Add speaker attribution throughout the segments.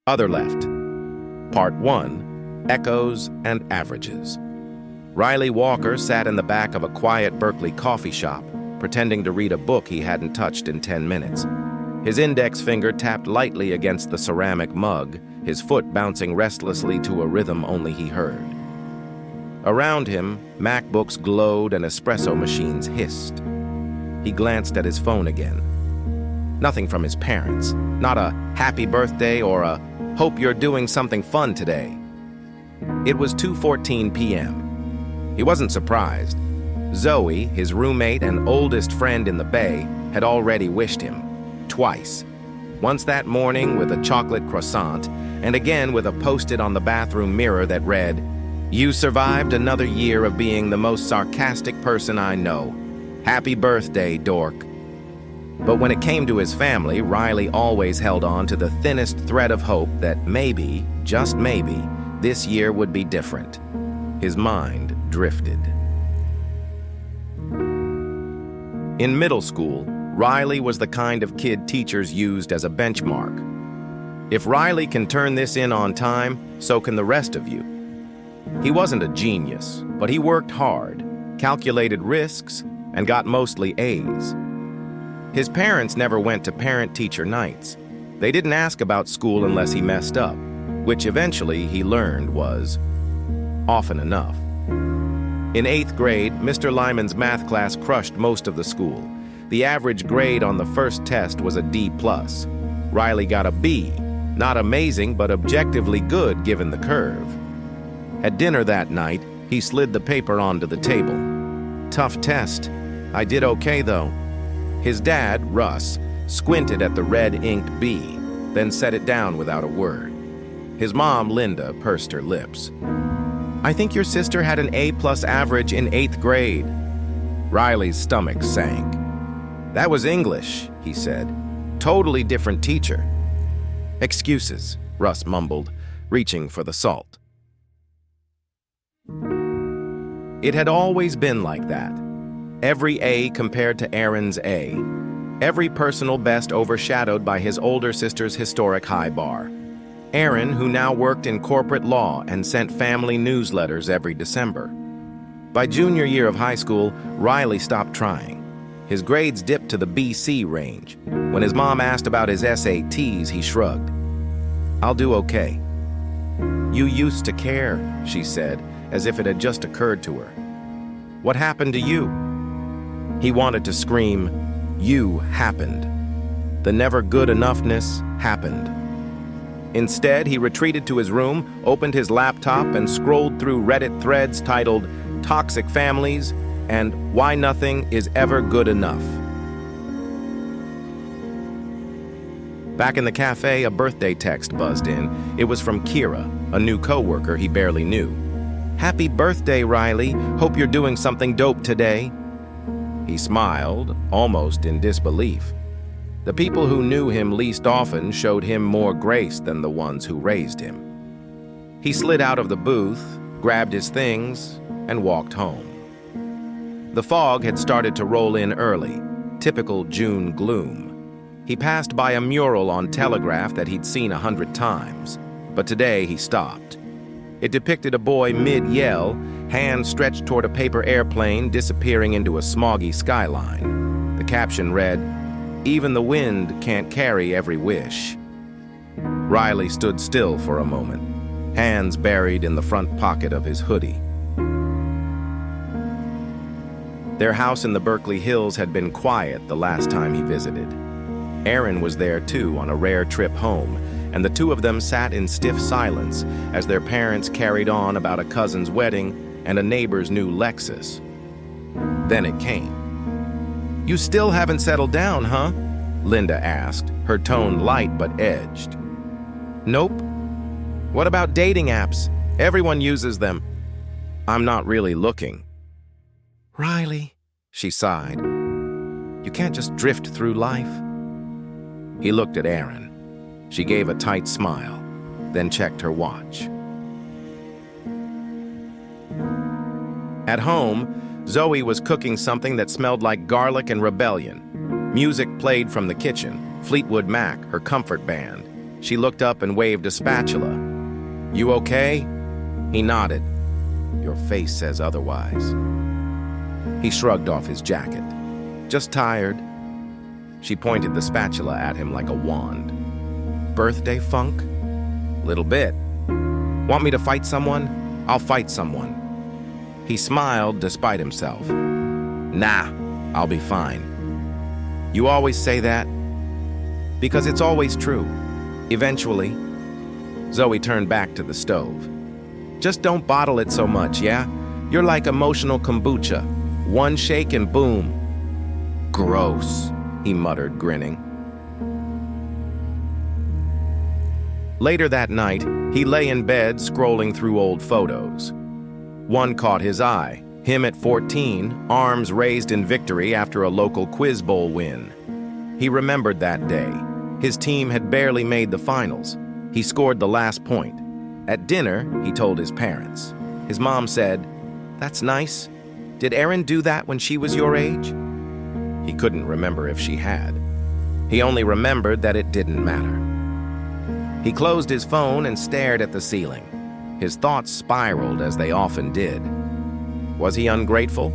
Speaker 1: Other Left. Part 1, Echoes and Averages. Riley Walker sat in the back of a quiet Berkeley coffee shop, pretending to read a book he hadn't touched in 10 minutes. His index finger tapped lightly against the ceramic mug, his foot bouncing restlessly to a rhythm only he heard. Around him, MacBooks glowed and espresso machines hissed. He glanced at his phone again. Nothing from his parents. Not a happy birthday or a hope you're doing something fun today. It was 2:14 p.m. He wasn't surprised. Zoe, his roommate and oldest friend in the Bay, had already wished him. Twice. Once that morning with a chocolate croissant, and again with a post-it on the bathroom mirror that read, "You survived another year of being the most sarcastic person I know. Happy birthday, dork." But when it came to his family, Riley always held on to the thinnest thread of hope that maybe, just maybe, this year would be different. His mind drifted. In middle school, Riley was the kind of kid teachers used as a benchmark. If Riley can turn this in on time, so can the rest of you. He wasn't a genius, but he worked hard, calculated risks, and got mostly A's. His parents never went to parent-teacher nights. They didn't ask about school unless he messed up, which eventually he learned was often enough. In 8th grade, Mr. Lyman's math class crushed most of the school. The average grade on the first test was a D+. Riley got a B, not amazing, but objectively good given the curve. At dinner that night, he slid the paper onto the table. "Tough test. I did okay, though." His dad, Russ, squinted at the red-inked B, then set it down without a word. His mom, Linda, pursed her lips. "I think your sister had an A+ average in 8th grade." Riley's stomach sank. "That was English," he said. "Totally different teacher." "Excuses," Russ mumbled, reaching for the salt. It had always been like that. Every A compared to Aaron's A. Every personal best overshadowed by his older sister's historic high bar. Aaron, who now worked in corporate law and sent family newsletters every December. By junior year of high school, Riley stopped trying. His grades dipped to the BC range. When his mom asked about his SATs, he shrugged. "I'll do okay." "You used to care," she said, as if it had just occurred to her. "What happened to you?" He wanted to scream, "You happened." The never good enoughness happened. Instead, he retreated to his room, opened his laptop, and scrolled through Reddit threads titled "Toxic Families" and "Why Nothing is Ever Good Enough." Back in the cafe, a birthday text buzzed in. It was from Kira, a new coworker he barely knew. "Happy birthday, Riley. Hope you're doing something dope today." He smiled, almost in disbelief. The people who knew him least often showed him more grace than the ones who raised him. He slid out of the booth, grabbed his things, and walked home. The fog had started to roll in early, typical June gloom. He passed by a mural on Telegraph that he'd seen 100 times, but today he stopped. It depicted a boy mid-yell, hand stretched toward a paper airplane disappearing into a smoggy skyline. The caption read, "Even the wind can't carry every wish." Riley stood still for a moment, hands buried in the front pocket of his hoodie. Their house in the Berkeley Hills had been quiet the last time he visited. Aaron was there too on a rare trip home, and the two of them sat in stiff silence as their parents carried on about a cousin's wedding and a neighbor's new Lexus. Then it came. "You still haven't settled down, huh?" Linda asked, her tone light but edged. "Nope." "What about dating apps? Everyone uses them." "I'm not really looking." "Riley," she sighed. "You can't just drift through life." He looked at Aaron. She gave a tight smile, then checked her watch. At home, Zoe was cooking something that smelled like garlic and rebellion. Music played from the kitchen, Fleetwood Mac, her comfort band. She looked up and waved a spatula. "You okay?" He nodded. "Your face says otherwise." He shrugged off his jacket. "Just tired." She pointed the spatula at him like a wand. "Birthday funk?" "Little bit." "Want me to fight someone?" "I'll fight someone." He smiled despite himself. "Nah, I'll be fine." "You always say that?" "Because it's always true. Eventually." Zoe turned back to the stove. "Just don't bottle it so much, yeah? You're like emotional kombucha. One shake and boom." "Gross," he muttered, grinning. Later that night, he lay in bed scrolling through old photos. One caught his eye. Him at 14, arms raised in victory after a local quiz bowl win. He remembered that day. His team had barely made the finals. He scored the last point. At dinner, he told his parents. His mom said, "That's nice. Did Erin do that when she was your age?" He couldn't remember if she had. He only remembered that it didn't matter. He closed his phone and stared at the ceiling. His thoughts spiraled as they often did. Was he ungrateful?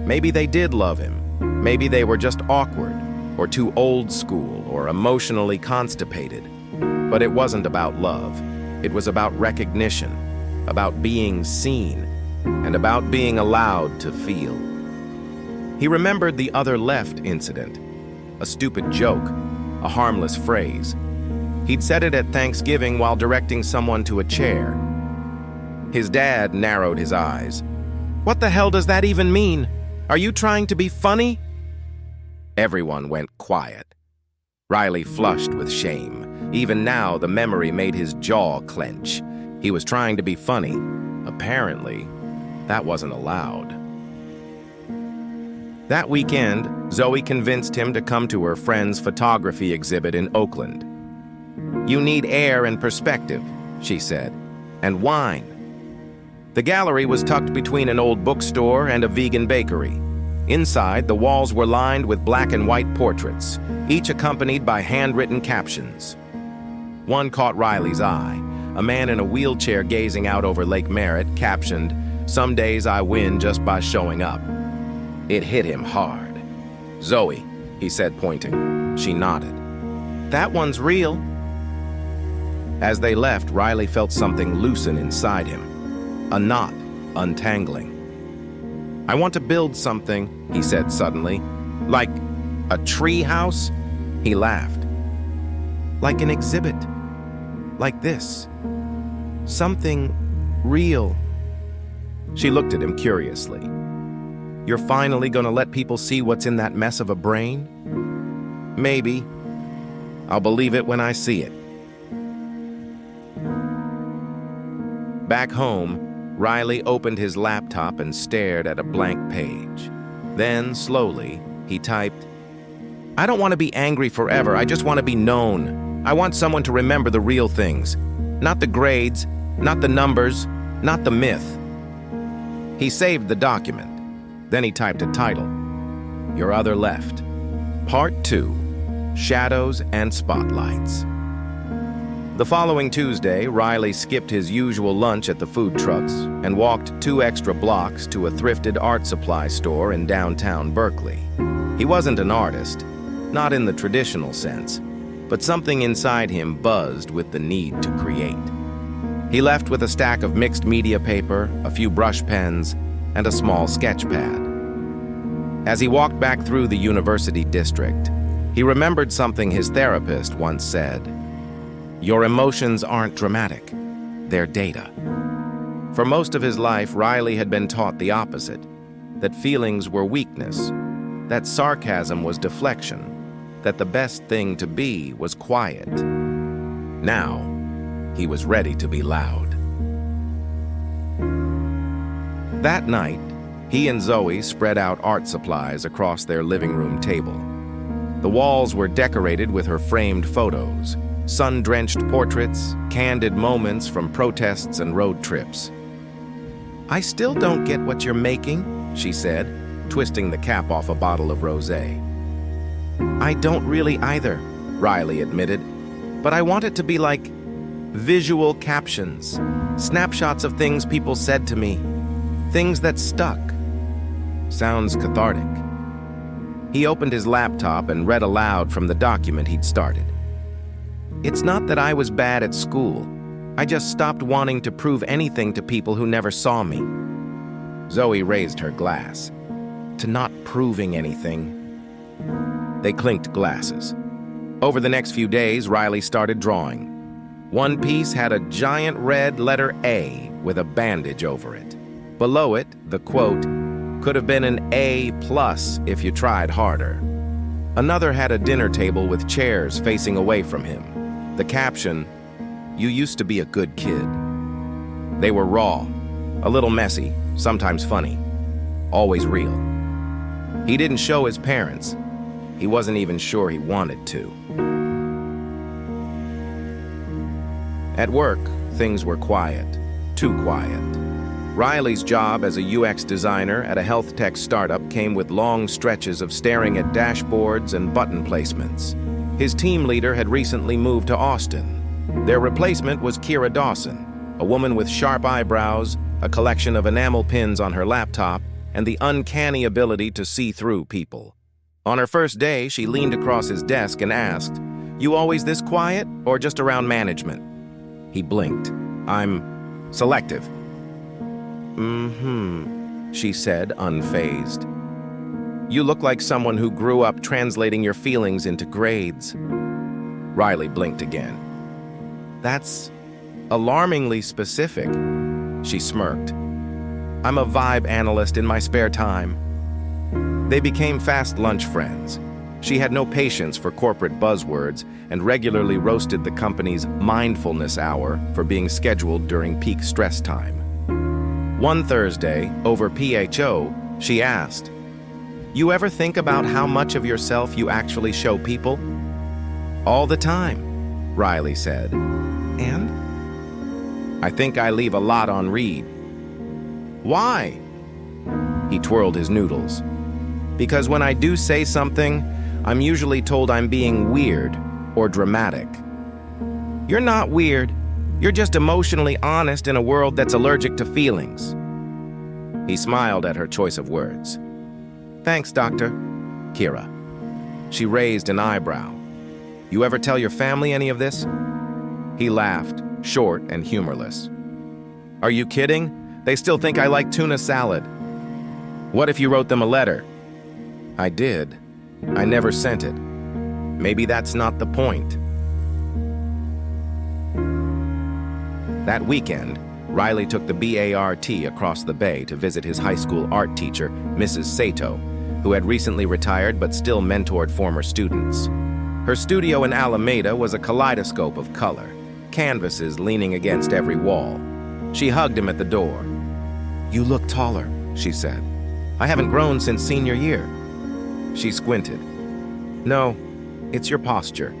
Speaker 1: Maybe they did love him. Maybe they were just awkward, or too old school, or emotionally constipated. But it wasn't about love. It was about recognition, about being seen, and about being allowed to feel. He remembered the other left incident, a stupid joke, a harmless phrase. He'd said it at Thanksgiving while directing someone to a chair. His dad narrowed his eyes. "What the hell does that even mean? Are you trying to be funny?" Everyone went quiet. Riley flushed with shame. Even now, the memory made his jaw clench. He was trying to be funny. Apparently, that wasn't allowed. That weekend, Zoe convinced him to come to her friend's photography exhibit in Oakland. "You need air and perspective," she said, "and wine." The gallery was tucked between an old bookstore and a vegan bakery. Inside, the walls were lined with black and white portraits, each accompanied by handwritten captions. One caught Riley's eye. A man in a wheelchair gazing out over Lake Merritt captioned, "Some days I win just by showing up." It hit him hard. "Zoe," he said, pointing. She nodded. "That one's real." As they left, Riley felt something loosen inside him. A knot untangling. "I want to build something," he said suddenly. "Like a tree house?" He laughed. "Like an exhibit. Like this. Something real." She looked at him curiously. "You're finally gonna let people see what's in that mess of a brain?" "Maybe. I'll believe it when I see it." Back home, Riley opened his laptop and stared at a blank page. Then, slowly, he typed, "I don't want to be angry forever. I just want to be known. I want someone to remember the real things. Not the grades, not the numbers, not the myth." He saved the document. Then he typed a title, "Your Other Left, Part 2, Shadows and Spotlights." The following Tuesday, Riley skipped his usual lunch at the food trucks and walked 2 extra blocks to a thrifted art supply store in downtown Berkeley. He wasn't an artist, not in the traditional sense, but something inside him buzzed with the need to create. He left with a stack of mixed media paper, a few brush pens, and a small sketch pad. As he walked back through the university district, he remembered something his therapist once said. "Your emotions aren't dramatic, they're data." For most of his life, Riley had been taught the opposite, that feelings were weakness, that sarcasm was deflection, that the best thing to be was quiet. Now, he was ready to be loud. That night, he and Zoe spread out art supplies across their living room table. The walls were decorated with her framed photos, sun-drenched portraits, candid moments from protests and road trips. "I still don't get what you're making," she said, twisting the cap off a bottle of rosé. "I don't really either," Riley admitted. But I want it to be like visual captions, snapshots of things people said to me, things that stuck. Sounds cathartic. He opened his laptop and read aloud from the document he'd started. It's not that I was bad at school. I just stopped wanting to prove anything to people who never saw me. Zoe raised her glass. To not proving anything. They clinked glasses. Over the next few days, Riley started drawing. One piece had a giant red letter A with a bandage over it. Below it, the quote, "Could have been an A+ if you tried harder." Another had a dinner table with chairs facing away from him. The caption, "You used to be a good kid." They were raw, a little messy, sometimes funny, always real. He didn't show his parents. He wasn't even sure he wanted to. At work, things were quiet, too quiet. Riley's job as a UX designer at a health tech startup came with long stretches of staring at dashboards and button placements. His team leader had recently moved to Austin. Their replacement was Kira Dawson, a woman with sharp eyebrows, a collection of enamel pins on her laptop, and the uncanny ability to see through people. On her first day, she leaned across his desk and asked, "You always this quiet, or just around management?" He blinked. "I'm selective." She said, unfazed. "You look like someone who grew up translating your feelings into grades." Riley blinked again. "That's alarmingly specific." She smirked. "I'm a vibe analyst in my spare time." They became fast lunch friends. She had no patience for corporate buzzwords and regularly roasted the company's mindfulness hour for being scheduled during peak stress time. One Thursday, over PHO, she asked, "You ever think about how much of yourself you actually show people?" "All the time," Riley said. "And?" "I think I leave a lot on read." "Why?" He twirled his noodles. "Because when I do say something, I'm usually told I'm being weird or dramatic." "You're not weird. You're just emotionally honest in a world that's allergic to feelings." He smiled at her choice of words. "Thanks, Doctor." "Kira." She raised an eyebrow. "You ever tell your family any of this?" He laughed, short and humorless. "Are you kidding? They still think I like tuna salad." "What if you wrote them a letter?" "I did. I never sent it. Maybe that's not the point." That weekend, Riley took the BART across the bay to visit his high school art teacher, Mrs. Sato, who had recently retired but still mentored former students. Her studio in Alameda was a kaleidoscope of color, canvases leaning against every wall. She hugged him at the door. "You look taller," she said. "I haven't grown since senior year." She squinted. "No, it's your posture.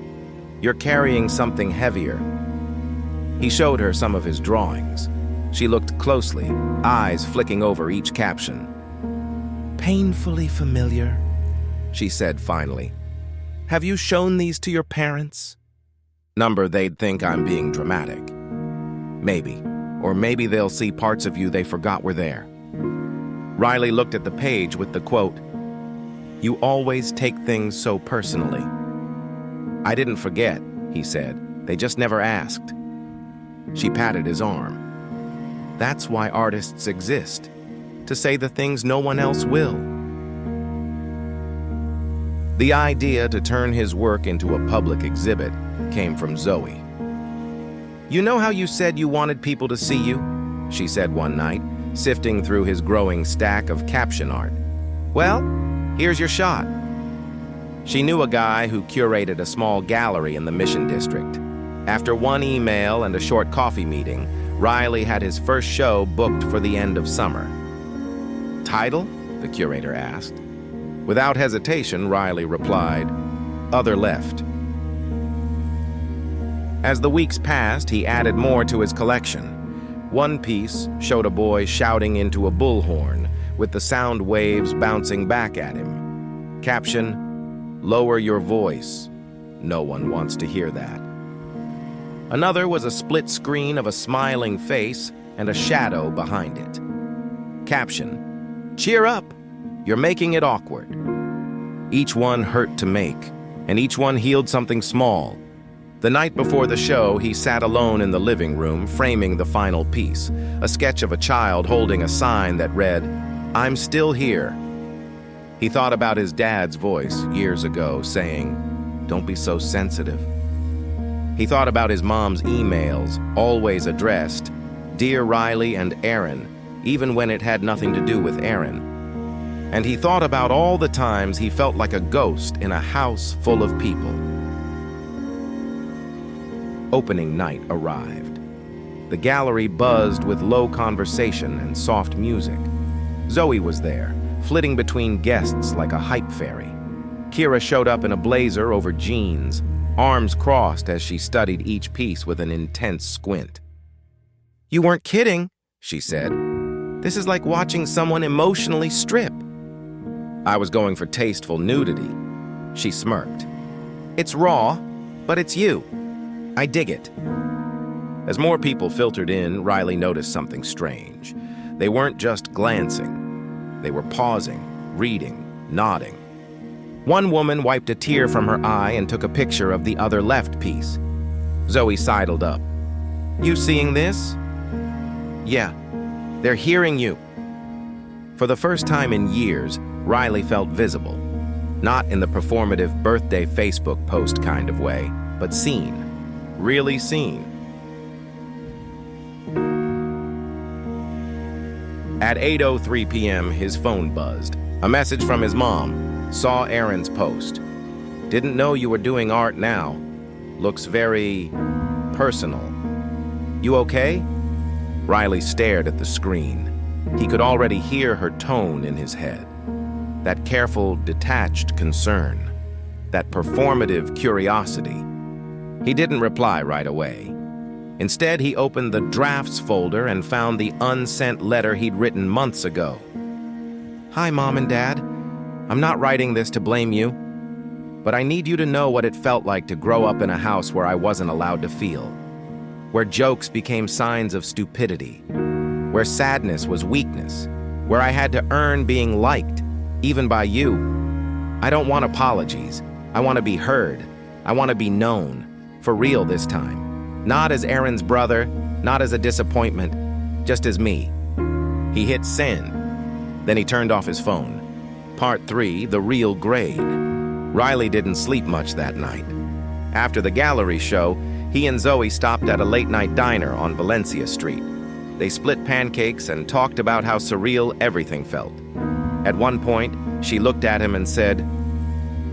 Speaker 1: You're carrying something heavier." He showed her some of his drawings. She looked closely, eyes flicking over each caption. "Painfully familiar," she said finally. "Have you shown these to your parents?" Number they'd think I'm being dramatic. Maybe. Or maybe they'll see parts of you they forgot were there. Riley looked at the page with the quote, "You always take things so personally." "I didn't forget," he said. "They just never asked." She patted his arm. "That's why artists exist, to say the things no one else will." The idea to turn his work into a public exhibit came from Zoe. "You know how you said you wanted people to see you?" she said one night, sifting through his growing stack of caption art. "Well, here's your shot." She knew a guy who curated a small gallery in the Mission District. After one email and a short coffee meeting, Riley had his first show booked for the end of summer. "Title?" the curator asked. Without hesitation, Riley replied, "Other Left." As the weeks passed, he added more to his collection. One piece showed a boy shouting into a bullhorn, with the sound waves bouncing back at him. Caption, "Lower your voice. No one wants to hear that." Another was a split screen of a smiling face and a shadow behind it. Caption: "Cheer up, you're making it awkward." Each one hurt to make, and each one healed something small. The night before the show, he sat alone in the living room, framing the final piece, a sketch of a child holding a sign that read, "I'm still here." He thought about his dad's voice years ago saying, "Don't be so sensitive." He thought about his mom's emails, always addressed, "Dear Riley and Aaron," even when it had nothing to do with Aaron. And he thought about all the times he felt like a ghost in a house full of people. Opening night arrived. The gallery buzzed with low conversation and soft music. Zoe was there, flitting between guests like a hype fairy. Kira showed up in a blazer over jeans, arms crossed as she studied each piece with an intense squint. "You weren't kidding," she said. "This is like watching someone emotionally strip." "I was going for tasteful nudity," she smirked. "It's raw, but it's you. I dig it." As more people filtered in, Riley noticed something strange. They weren't just glancing. They were pausing, reading, nodding. One woman wiped a tear from her eye and took a picture of the other left piece. Zoe sidled up. "You seeing this?" "Yeah, they're hearing you." For the first time in years, Riley felt visible. Not in the performative birthday Facebook post kind of way, but seen. Really seen. At 8:03 p.m., his phone buzzed. A message from his mom. Saw Aaron's post. "Didn't know you were doing art now. Looks very personal. You okay?" Riley stared at the screen. He could already hear her tone in his head. That careful, detached concern. That performative curiosity. He didn't reply right away. Instead, he opened the drafts folder and found the unsent letter he'd written months ago. "Hi, Mom and Dad. I'm not writing this to blame you, but I need you to know what it felt like to grow up in a house where I wasn't allowed to feel, where jokes became signs of stupidity, where sadness was weakness, where I had to earn being liked, even by you. I don't want apologies. I want to be heard. I want to be known, for real this time. Not as Aaron's brother, not as a disappointment, just as me." He hit send. Then he turned off his phone. Part 3, the real grade. Riley didn't sleep much that night. After the gallery show, he and Zoe stopped at a late-night diner on Valencia Street. They split pancakes and talked about how surreal everything felt. At one point, she looked at him and said,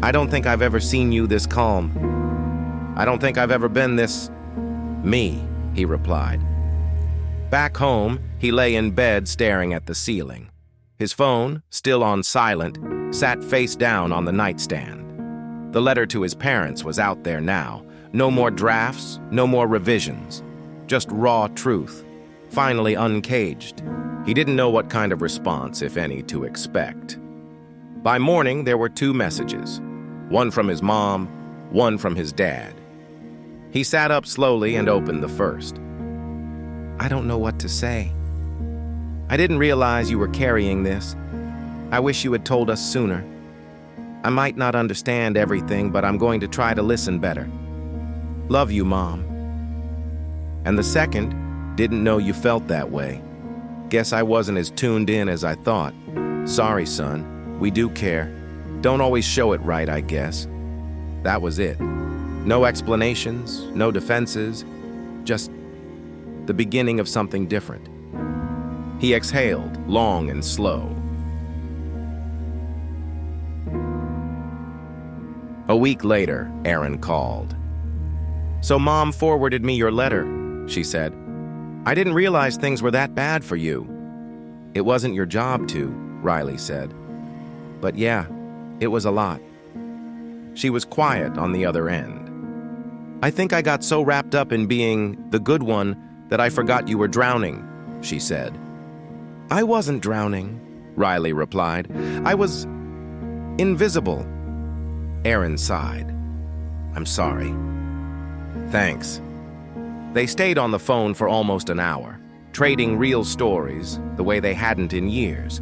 Speaker 1: "I don't think I've ever seen you this calm. I don't think I've ever been this me," he replied. Back home, he lay in bed staring at the ceiling. His phone, still on silent, sat face down on the nightstand. The letter to his parents was out there now. No more drafts, no more revisions. Just raw truth, finally uncaged. He didn't know what kind of response, if any, to expect. By morning, there were 2 messages. One from his mom, one from his dad. He sat up slowly and opened the first. "I don't know what to say. I didn't realize you were carrying this. I wish you had told us sooner. I might not understand everything, but I'm going to try to listen better. Love you, Mom." And the second, "Didn't know you felt that way. Guess I wasn't as tuned in as I thought. Sorry, son. We do care. Don't always show it right, I guess." That was it. No explanations, no defenses, just the beginning of something different. He exhaled, long and slow. A week later, Aaron called. "So Mom forwarded me your letter," she said. "I didn't realize things were that bad for you." "It wasn't your job to," Riley said. "But yeah, it was a lot." She was quiet on the other end. "I think I got so wrapped up in being the good one that I forgot you were drowning," she said. "I wasn't drowning," Riley replied. "I was invisible." Aaron sighed. "I'm sorry." "Thanks." They stayed on the phone for almost an hour, trading real stories the way they hadn't in years.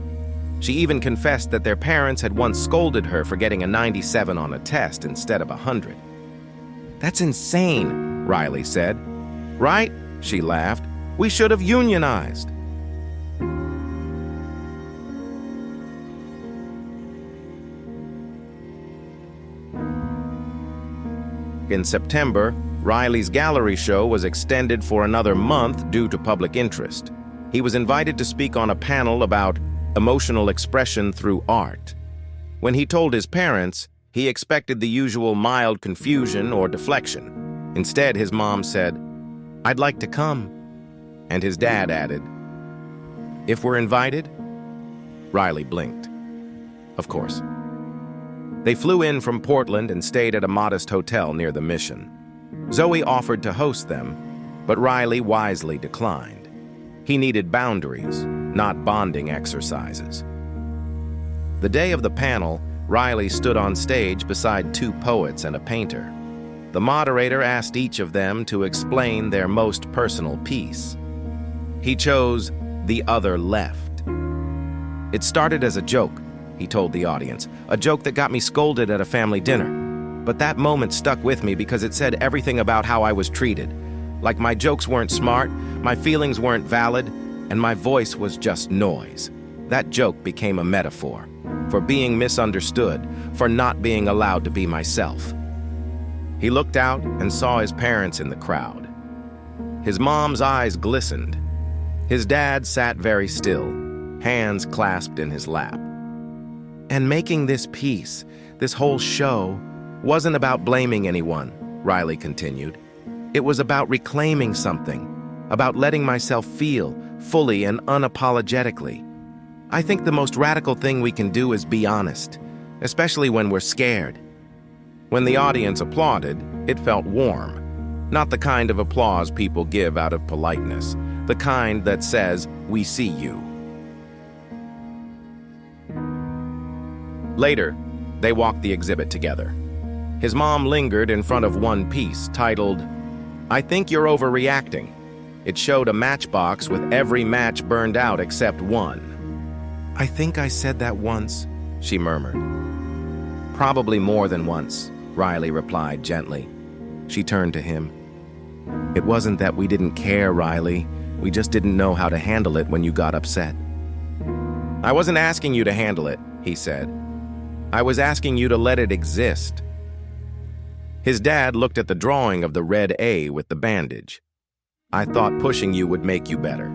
Speaker 1: She even confessed that their parents had once scolded her for getting a 97 on a test instead of 100. "That's insane," Riley said. "Right?" She laughed. "We should have unionized." In September, Riley's gallery show was extended for another month due to public interest. He was invited to speak on a panel about emotional expression through art. When he told his parents, he expected the usual mild confusion or deflection. Instead, his mom said, "I'd like to come." And his dad added, "If we're invited?" Riley blinked. Of course. They flew in from Portland and stayed at a modest hotel near the Mission. Zoe offered to host them, but Riley wisely declined. He needed boundaries, not bonding exercises. The day of the panel, Riley stood on stage beside two poets and a painter. The moderator asked each of them to explain their most personal piece. He chose "The Other Left." "It started as a joke," he told the audience, "a joke that got me scolded at a family dinner. But that moment stuck with me because it said everything about how I was treated. Like my jokes weren't smart, my feelings weren't valid, and my voice was just noise. That joke became a metaphor for being misunderstood, for not being allowed to be myself." He looked out and saw his parents in the crowd. His mom's eyes glistened. His dad sat very still, hands clasped in his lap. "And making this piece, this whole show, wasn't about blaming anyone," Riley continued. "It was about reclaiming something, about letting myself feel fully and unapologetically. I think the most radical thing we can do is be honest, especially when we're scared." When the audience applauded, it felt warm. Not the kind of applause people give out of politeness, the kind that says, "We see you." Later, they walked the exhibit together. His mom lingered in front of one piece titled, "I Think You're Overreacting." It showed a matchbox with every match burned out except one. "I think I said that once," she murmured. "Probably more than once," Riley replied gently. She turned to him. "It wasn't that we didn't care, Riley. We just didn't know how to handle it when you got upset." "I wasn't asking you to handle it," he said. "I was asking you to let it exist." His dad looked at the drawing of the red A with the bandage. "I thought pushing you would make you better."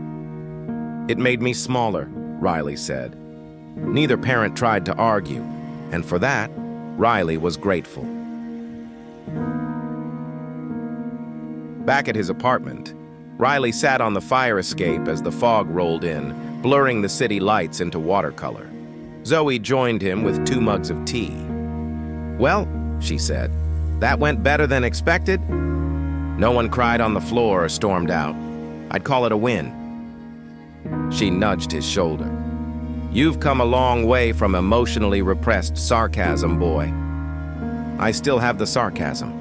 Speaker 1: "It made me smaller," Riley said. Neither parent tried to argue, and for that, Riley was grateful. Back at his apartment, Riley sat on the fire escape as the fog rolled in, blurring the city lights into watercolor. Zoe joined him with 2 mugs of tea. "Well," she said, "that went better than expected." No one cried on the floor or stormed out. "I'd call it a win." She nudged his shoulder. "You've come a long way from emotionally repressed sarcasm, boy." "I still have the sarcasm."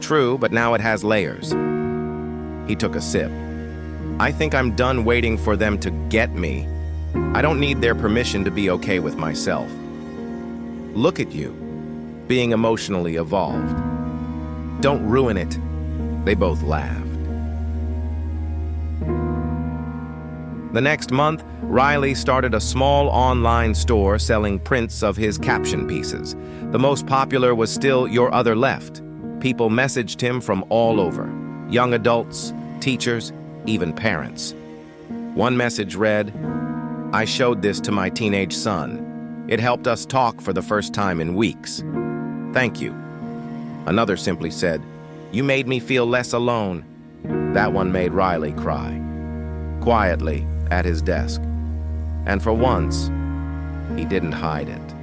Speaker 1: "True, but now it has layers." He took a sip. "I think I'm done waiting for them to get me. I don't need their permission to be okay with myself." "Look at you, being emotionally evolved. Don't ruin it." They both laughed. The next month, Riley started a small online store selling prints of his caption pieces. The most popular was still "Your Other Left." People messaged him from all over, young adults, teachers, even parents. One message read, "I showed this to my teenage son. It helped us talk for the first time in weeks. Thank you." Another simply said, "You made me feel less alone." That one made Riley cry. Quietly, at his desk. And for once, he didn't hide it.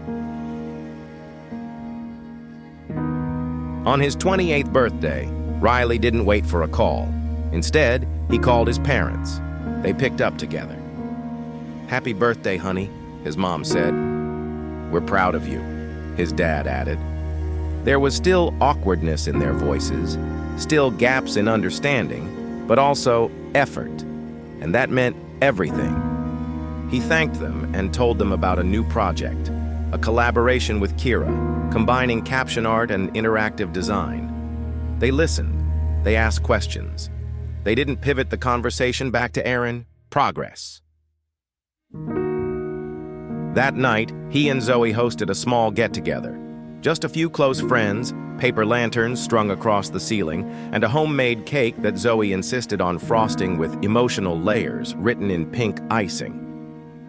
Speaker 1: On his 28th birthday, Riley didn't wait for a call. Instead, he called his parents. They picked up together. "Happy birthday, honey," his mom said. "We're proud of you," his dad added. There was still awkwardness in their voices, still gaps in understanding, but also effort, and that meant everything. He thanked them and told them about a new project, a collaboration with Kira, combining caption art and interactive design. They listened. They asked questions. They didn't pivot the conversation back to Aaron. Progress. That night, he and Zoe hosted a small get-together. Just a few close friends, paper lanterns strung across the ceiling, and a homemade cake that Zoe insisted on frosting with emotional layers written in pink icing.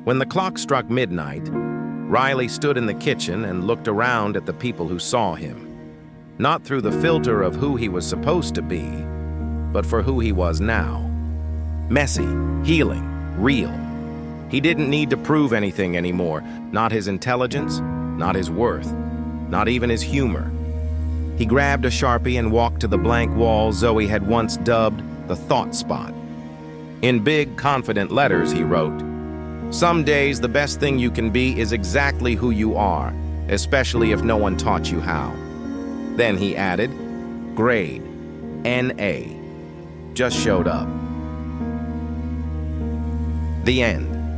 Speaker 1: When the clock struck midnight, Riley stood in the kitchen and looked around at the people who saw him. Not through the filter of who he was supposed to be, but for who he was now. Messy, healing, real. He didn't need to prove anything anymore, not his intelligence, not his worth, not even his humor. He grabbed a Sharpie and walked to the blank wall Zoe had once dubbed the thought spot. In big, confident letters, he wrote, "Some days the best thing you can be is exactly who you are, especially if no one taught you how." Then he added, "Grade, NA, just showed up." The end.